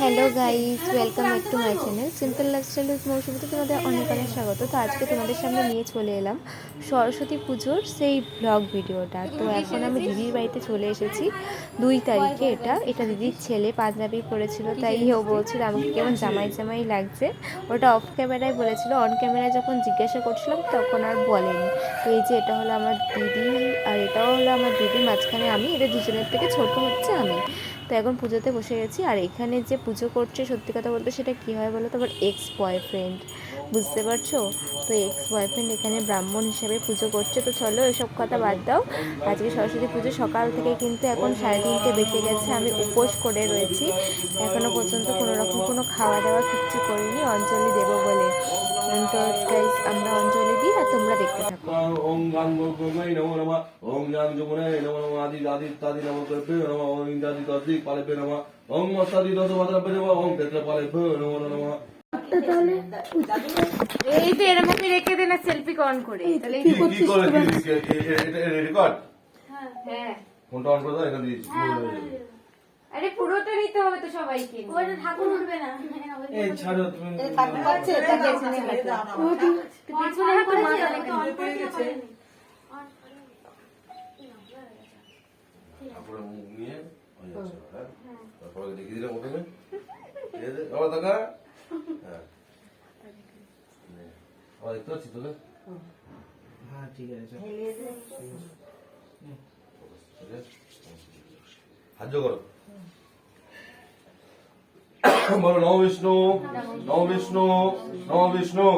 Hello guys, welcome back to my channel simple lifestyle with মৌসুমীতে তোমাদের অনেক অনেক স্বাগত। তো আজকে তোমাদের সামনে নিয়ে চলে এলাম সরস্বতী পুজোর সেই ব্লগ ভিডিওটা। তো এখন আমি দিদির বাড়িতে চলে এসেছি 2 তারিখে। এটা দিদির ছেলে পাঞ্জাবি পরেছিল, তাই ও বলছিল আমাকে কেমন জামাই জামাই লাগছে। ওটা অফ ক্যামেরায় বলেছিল, অন ক্যামেরায় যখন জিজ্ঞাসা করছিলাম তখন আর বলেনি। তো এই যে এটা হলো আমার দিদি, আর এটাও হলো আমার দিদি, মাঝখানে আমি, এদের দুজনের থেকে ছোট হচ্ছে আমি। তো এখন পুজোতে বসে গেছি। আর এখানে যে পুজো করছে, সত্যি কথা বলতে সেটা কী হয় বলো তো, আবার এক্স বয়ফ্রেন্ড, বুঝতে পারছো? তো এক্স বয়ফ্রেন্ড এখানে ব্রাহ্মণ হিসেবে পুজো করছে। তো চলো এসব কথা বাদ দাও। আজকে সরস্বতী পুজো সকাল থেকে, কিন্তু এখন 3:30 বেজে গেছে, আমি উপোস করে রয়েছি। এখনও পর্যন্ত কোনো রকম কোনো খাওয়া দাওয়া কিচ্ছু করিনি, অঞ্জলি দেবো বলে। তো গাইস, আমরা অঞ্জলি দিই আর তোমরা দেখতে থাকো। ওম গাং গোঙ্গাই নমো নমঃ ওম গাং যমুনায় নমো নমঃ আদি আদি তাদি নমো কর্পে নমঃ ওম ইন্দ্রাদি তদ্দি পালেপে নমঃ ওম অষ্টাদি দশ ভাদ্রপে নমঃ ওম তেত্র পালেপে নমো নমঃ। এই তো এর মধ্যে রেখে দে না, সেলফি অন করে। তাহলে কি করে এটা রেকর্ড? হ্যাঁ, ফোনটা অন করে দাও, এখানে দিয়েছি। আরে পুরোটা নিতে হবে তো সবাইকে। ওইটা ঠাকুর উঠবে না। এই ছাড়ো তুমি। পিছনে হাতে মাথা রেখে দিতে। তারপরে মুখ নিয়ে ওই আছে, হ্যাঁ তারপরে দেখিয়ে দিলাম প্রথমে ঠিক আছে আবার দেখা। হ্যাঁ আবার দেখতে পাচ্ছি তোকে। হ্যাঁ ঠিক আছে। হাত জোড় করো, বলো নমো বিষ্ণু নমো বিষ্ণু নমো বিষ্ণু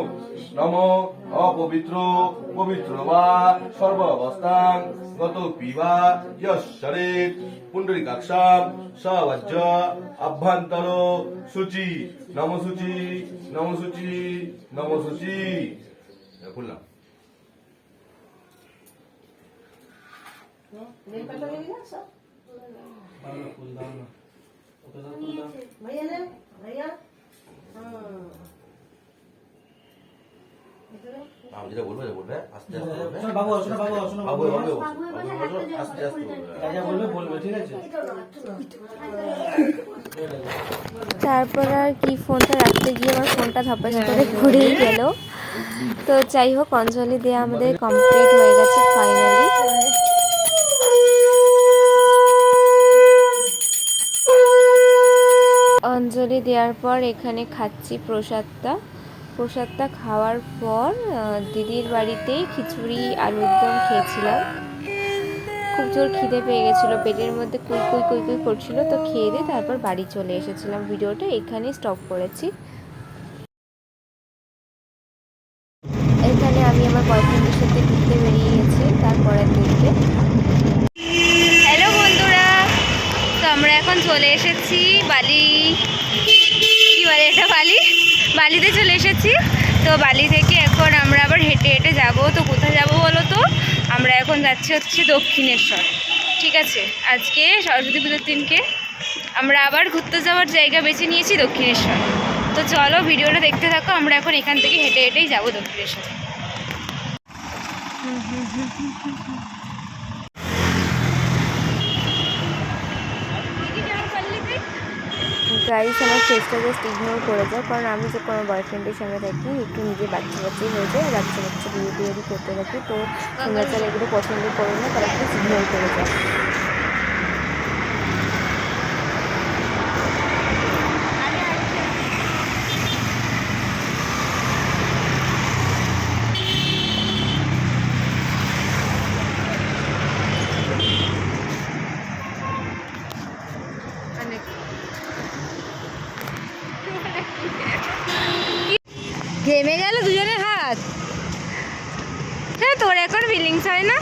নম অপবিত্র পবিত্র বা সর্বাবস্থাং গত পিবা ইয়শরেত পুণ্ডরিকাক্ষাম সবজ্জ আভ্যন্তর সূচি নম সূচি নম সূচি নম সূচি। বললাম ফুল দাও না, ওকে দাও, ফুল দাও। আমি যেটা বলবো বলবে আস্তে আস্তে বলবে। শোনো বাবু, শোনো বাবু, শোনো বাবু বাবু, বলবে আস্তে আস্তে বলবে। যা বলবে বলবে, ঠিক আছে? তারপর আর কি, ফোনটা রাখতে গিয়ে আমার ফোনটা ধপাস করে ঘুরেই গেল। তো যাই হোক, অঞ্জলি দেওয়া আমাদের কমপ্লিট হয়ে গেছে ফাইনালি। অঞ্জলি দেওয়ার পর এখানে খাচ্ছি প্রসাদটা খাওয়ার পর দিদির বাড়িতেই খিচুড়ি আলুর দম খেয়েছিলাম। খুব জোর খিদে পেয়ে গেছিলো, পেটের মধ্যে কুই কুই কুই কুই করছিল। তো খেয়ে দিয়ে তারপর বাড়ি চলে এসেছিলাম। ভিডিওটা এখানেই স্টপ করেছি। এখানে আমি আমার বয়ফ্রেন্ডের সাথে ঘুরতে বেরিয়ে গেছি তারপরের দিনকে। হ্যালো বন্ধুরা, তো আমরা এখন চলে এসেছি বালি, কি বলে এটা, বালিতে চলে এসেছি। তো বালি থেকে এখন আমরা আবার হেঁটে হেঁটে যাব। তো কোথায় যাব বলো তো? আমরা এখন যাচ্ছি হচ্ছে দক্ষিণেশ্বর। ঠিক আছে, আজকে সরস্বতী পুজোর দিনকে আমরা আবার ঘুরতে যাওয়ার জায়গা বেছে নিয়েছি দক্ষিণেশ্বর। তো চলো ভিডিওটা দেখতে থাকো। আমরা এখন এখান থেকে হেঁটে হেঁটেই যাবো দক্ষিণেশ্বর। গাইস, আমার ফেসটা জাস্ট ইগনোর করে যাও, কারণ আমি যে কোনো বয়ফ্রেন্ডের সঙ্গে থাকি একটু নিজে বাচ্চা হয়ে যায়, বাচ্চা বিয়ে করতে থাকি। তো তোমরা চাইলে এগুলো পছন্দ করো না, তারা একটু ইগনোর করে যাও। ঘেমে গেল দুজনের হাত। হ্যাঁ, তোর এখন ফিলিংস হয় না?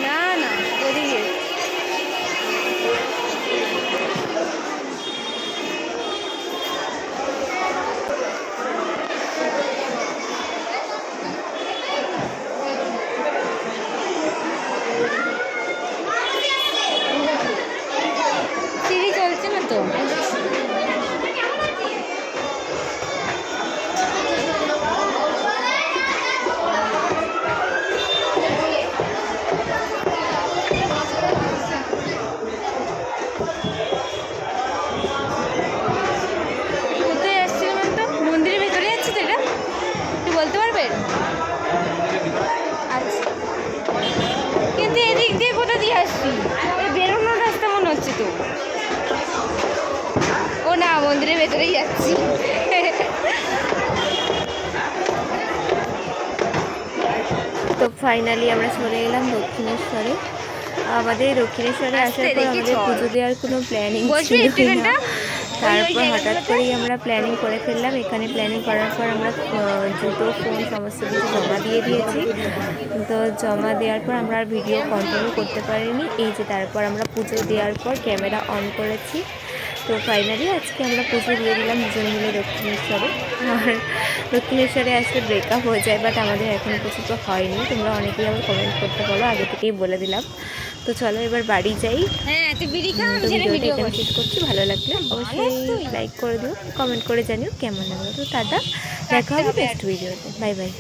না না, ওদিকে সিঁড়ি চলছে। কোথায় আসছিল বলতো? মন্দিরের ভেতরে যাচ্ছে তো এটা? একটু বলতে পারবেন? আচ্ছা, কিন্তু এদিক দিয়ে কোথা দিয়ে আসছি? এই বেরোনোর রাস্তা মনে হচ্ছে তো। ও না, মন্দিরের ভেতরেই যাচ্ছি। তো ফাইনালি আমরা চলে এলাম দক্ষিণেশ্বরে। আমাদের দক্ষিণেশ্বরে আসার পর আমাদের পুজো দেওয়ার কোনো প্ল্যানিং ছিল না। তারপর হঠাৎ করেই আমরা প্ল্যানিং করে ফেললাম। এখানে প্ল্যানিং করার পর আমরা জুতো, ফোন সমস্ত কিছু জমা দিয়ে দিয়েছি। তো জমা দেওয়ার পর আমরা আর ভিডিও কন্টিনিউ করতে পারিনি। এই যে তারপর আমরা পুজো দেওয়ার পর ক্যামেরা অন করেছি। তো ফাইনালি আজকে আমরা পুজো দিয়ে দিলাম দুজন মিলে দক্ষিণেশ্বরে। আর দক্ষিণেশ্বরে আসলে ব্রেকআপ হয়ে যায়, বাট আমাদের এখনও পর্যন্ত হয়নি। তোমরা অনেকেই আবার কমেন্ট করতে পারো, আগে থেকেই বলে দিলাম। তো চলো এবার বাড়ি যাই। তো ভিডিওটা এখানে শেষ করছি। ভালো লাগলে অবশ্যই লাইক করে দিও, কমেন্ট করে জানিও কেমন লাগলো। তো টাটা, দেখা হবে নেক্সট ভিডিওতে। Bye bye.